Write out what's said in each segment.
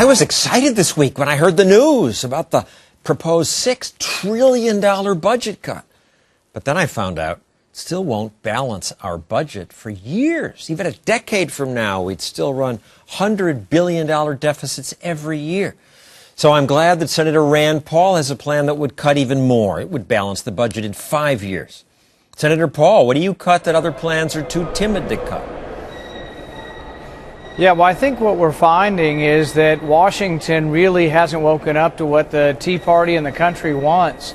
I was excited this week when I heard the news about the proposed $6 trillion budget cut. But then I found out it still won't balance our budget for years. Even a decade from now, we'd still run $100 billion deficits every year. So I'm glad that Senator Rand Paul has a plan that would cut even more. It would balance the budget in 5 years. Senator Paul, what do you cut that other plans are too timid to cut? Yeah, well, I think what we're finding is that Washington really hasn't woken up to what the Tea Party and the country wants.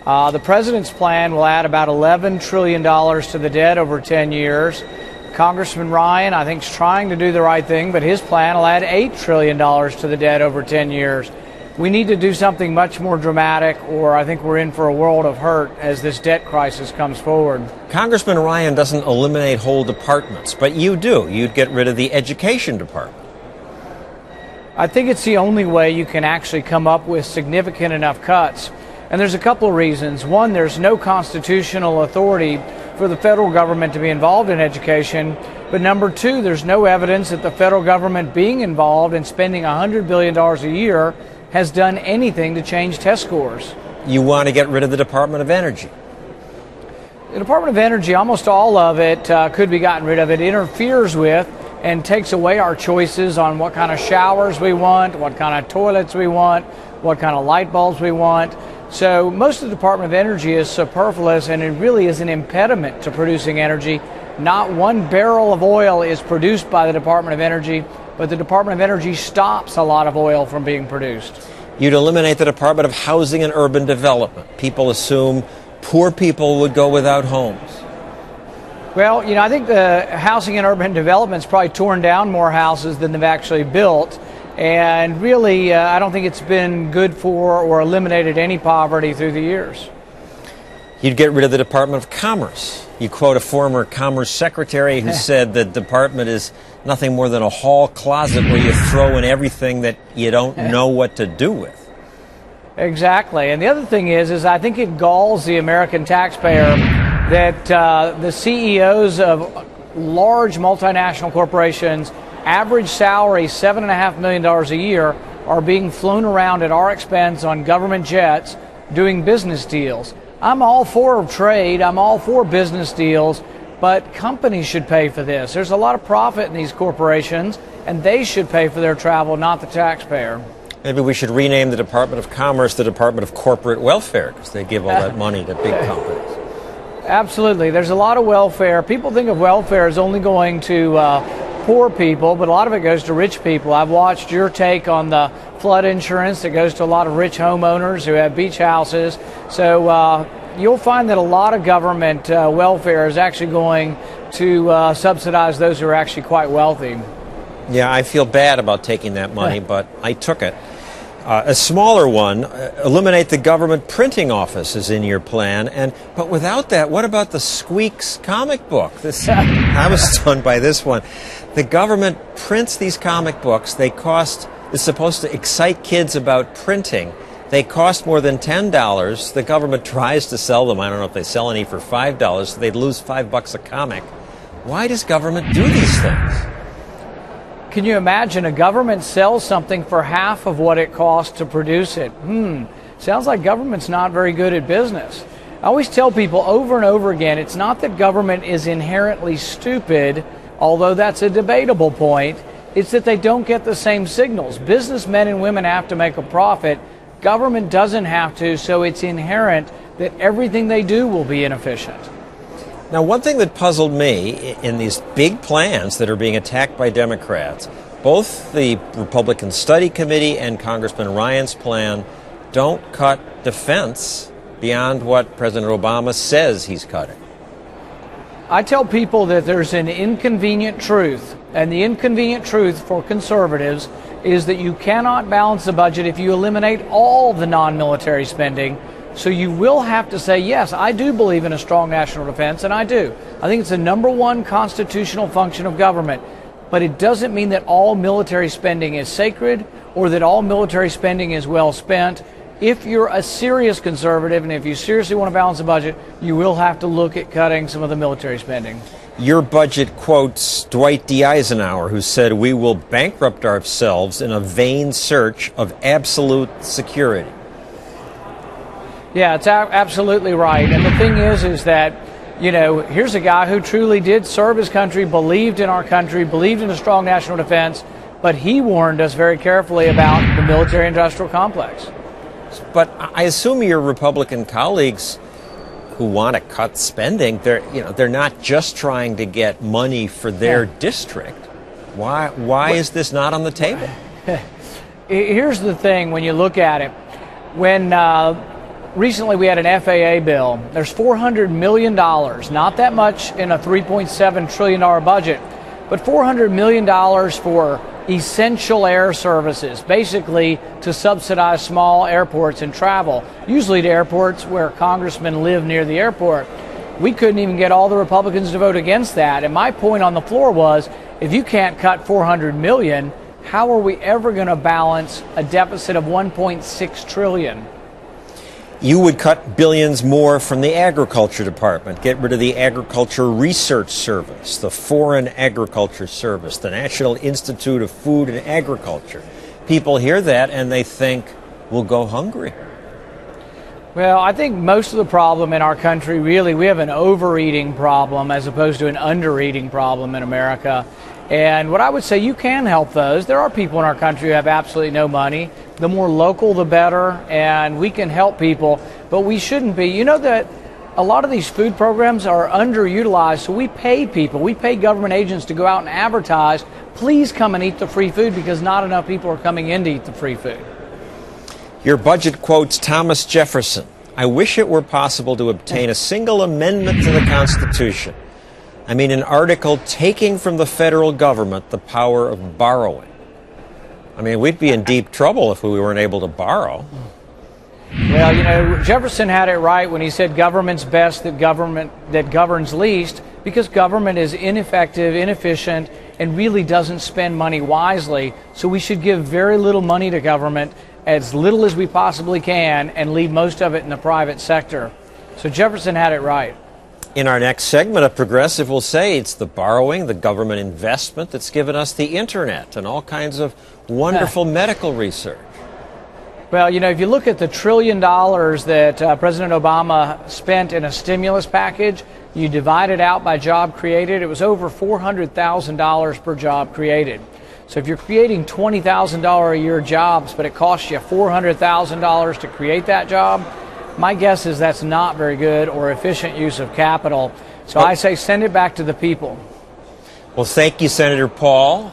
The president's plan will add about $11 trillion to the debt over 10 years. Congressman Ryan, I think, is trying to do the right thing, but his plan will add $8 trillion to the debt over 10 years. We need to do something much more dramatic, or I think we're in for a world of hurt as this debt crisis comes forward. Congressman Ryan doesn't eliminate whole departments, but you do. You'd get rid of the education department. I think it's the only way you can actually come up with significant enough cuts. And there's a couple of reasons. One, there's no constitutional authority for the federal government to be involved in education. But number two, there's no evidence that the federal government being involved in spending $100 billion a year has done anything to change test scores. You want to get rid of the Department of Energy. The Department of Energy, almost all of it could be gotten rid of. It interferes with and takes away our choices on what kind of showers we want, what kind of toilets we want, what kind of light bulbs we want. So most of the Department of Energy is superfluous, and it really is an impediment to producing energy. Not one barrel of oil is produced by the Department of Energy, but the Department of Energy stops a lot of oil from being produced. You'd eliminate the Department of Housing and Urban Development. People assume poor people would go without homes. Well, I think the Housing and Urban Development's probably torn down more houses than they've actually built. And really, I don't think it's been good for or eliminated any poverty through the years. You'd get rid of the Department of Commerce. You quote a former Commerce Secretary who said the department is nothing more than a hall closet where you throw in everything that you don't know what to do with. Exactly. And the other thing is I think it galls the American taxpayer that the CEOs of large multinational corporations, average salary $7.5 million a year, are being flown around at our expense on government jets doing business deals. I'm all for trade, I'm all for business deals, but companies should pay for this. There's a lot of profit in these corporations, and they should pay for their travel, not the taxpayer. Maybe we should rename the Department of Commerce the Department of Corporate Welfare, because they give all that money to big companies. Absolutely. There's a lot of welfare. People think of welfare as only going to poor people, but a lot of it goes to rich people. I've watched your take on the flood insurance that goes to a lot of rich homeowners who have beach houses. So you'll find that a lot of government welfare is actually going to subsidize those who are actually quite wealthy. Yeah, I feel bad about taking that money, but I took it. A smaller one, eliminate the government printing office is in your plan. But without that, what about the Squeaks comic book? I was stunned by this one. The government prints these comic books. It's supposed to excite kids about printing. They cost more than $10. The government tries to sell them. I don't know if they sell any for $5, so they'd lose $5 a comic. Why does government do these things? Can you imagine a government sells something for half of what it costs to produce it? Sounds like government's not very good at business. I always tell people over and over again, it's not that government is inherently stupid, although that's a debatable point. It's that they don't get the same signals. Businessmen and women have to make a profit. Government doesn't have to, so it's inherent that everything they do will be inefficient. Now, one thing that puzzled me in these big plans that are being attacked by Democrats, both the Republican Study Committee and Congressman Ryan's plan don't cut defense beyond what President Obama says he's cutting. I tell people that there's an inconvenient truth, and the inconvenient truth for conservatives is that you cannot balance the budget if you eliminate all the non-military spending. So you will have to say, yes, I do believe in a strong national defense, and I do. I think it's the number one constitutional function of government. But it doesn't mean that all military spending is sacred or that all military spending is well spent. if you're a serious conservative and if you seriously want to balance the budget, you will have to look at cutting some of the military spending. Your budget quotes Dwight D. Eisenhower, who said, "We will bankrupt ourselves in a vain search of absolute security." Yeah, it's absolutely right. And the thing is that, here's a guy who truly did serve his country, believed in our country, believed in a strong national defense, but he warned us very carefully about the military-industrial complex. But I assume your Republican colleagues who want to cut spending, they're not just trying to get money for their district. Why is this not on the table? Here's the thing when you look at it. When recently we had an FAA bill, there's $400 million, not that much in a $3.7 trillion budget, but $400 million for essential air services, basically to subsidize small airports and travel, usually to airports where congressmen live near the airport. We couldn't even get all the Republicans to vote against that. And my point on the floor was, if you can't cut $400 million, how are we ever going to balance a deficit of $1.6 trillion? You would cut billions more from the Agriculture Department, get rid of the Agriculture Research Service, the Foreign Agriculture Service, the National Institute of Food and Agriculture. People hear that and they think, we'll go hungry. Well, I think most of the problem in our country, really, we have an overeating problem as opposed to an undereating problem in America. And what I would say, you can help those. There are people in our country who have absolutely no money. The more local, the better, and we can help people, but we shouldn't be. You know that a lot of these food programs are underutilized, so we pay people. We pay government agents to go out and advertise, please come and eat the free food, because not enough people are coming in to eat the free food. Your budget quotes Thomas Jefferson. I wish it were possible to obtain a single amendment to the Constitution. I mean, an article taking from the federal government the power of borrowing. I mean, we'd be in deep trouble if we weren't able to borrow. Well, Jefferson had it right when he said government's best that governs least, because government is ineffective, inefficient, and really doesn't spend money wisely. So we should give very little money to government, as little as we possibly can, and leave most of it in the private sector. So Jefferson had it right. In our next segment, a progressive will say it's the borrowing, the government investment that's given us the internet and all kinds of wonderful medical research. Well, if you look at the $1 trillion that President Obama spent in a stimulus package, you divide it out by job created, it was over $400,000 per job created. So if you're creating $20,000 a year jobs, but it costs you $400,000 to create that job, my guess is that's not very good or efficient use of capital. So I say send it back to the people. Well, thank you, Senator Paul.